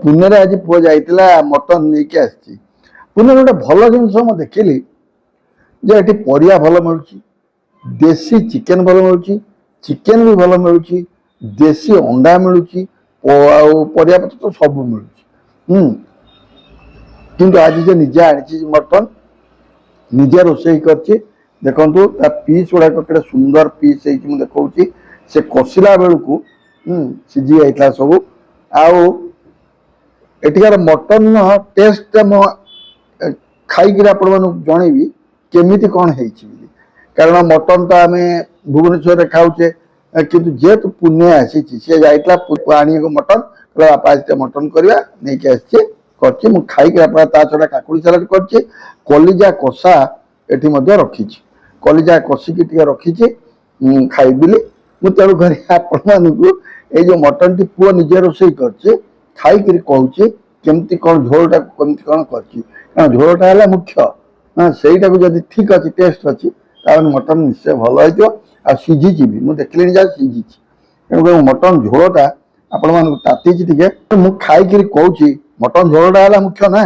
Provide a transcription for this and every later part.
पुणे आज पुआ जाइतिला मटन लेके आसी पुणे गोटे भल जिन देखिली जे ये परिया भल मिलूँ देसी चिकेन भल मिलूँ चिकेन भी भल मिलूँ देसी अंडा मिलूँ परिया पत्र तो सब मिलूँ किंतु आज जे निजे आनी मटन निजे रोषे कर देखु पीस गुड़ाक के सुंदर पीस देखा से कषिला बेलू सीझी जाता सब आठिकार मटन टेस्ट खाई आपण जनइबी केमिति कौन है कारण मटन तो आम भुवनेश्वर खाऊचे किंतु जेहेतु पुणे आसी सी जाइला आनी मटन बापा आज मटन करवा नहीं कर खाई छड़ा काकुड़ी सालाड कर कलिजा कषा ये रखी कलिजा कषिकी रखी खाइबिली तेणु कर आपण जो मटन टी पुआ निजे रोषे कर खाई कहूँ केमती कौन झोलटा कमी कौन कर झोलटा है मुख्य हाँ सहीटा को जब ठीक अच्छे टेस्ट अच्छी मटन निश्चय भल हो सीझी भी मुझे देखिले जहाँ सीझी तेणुक मटन झोलटा आपण ताती टे खाई कहूँ मटन झोलटा है मुख्य ना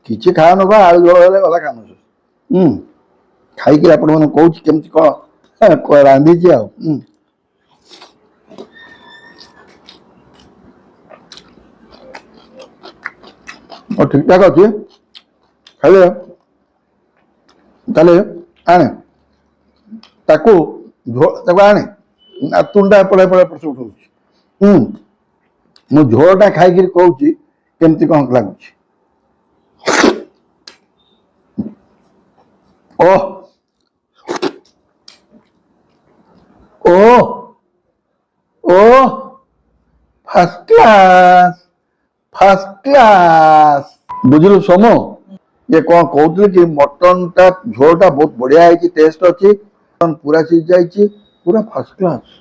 कि खा ना आलू झोल गला कम खाई आपण कहूँ केमती कौन रांधीची आ ठीक ठाक अच्छे खाइले ताले आने ताको आने तुंडा पड़े पड़े पड़ उठा मु झोलटा खाई कहूँ केमती कौन लगुच ओह ओह ओह फर्स्ट क्लास बुझलु सोमो ये कौन कहते कि मटन टा झोलटा बहुत बढ़िया है टेस्ट अच्छी पूरा सीझ जाइए पूरा फर्स्ट क्लास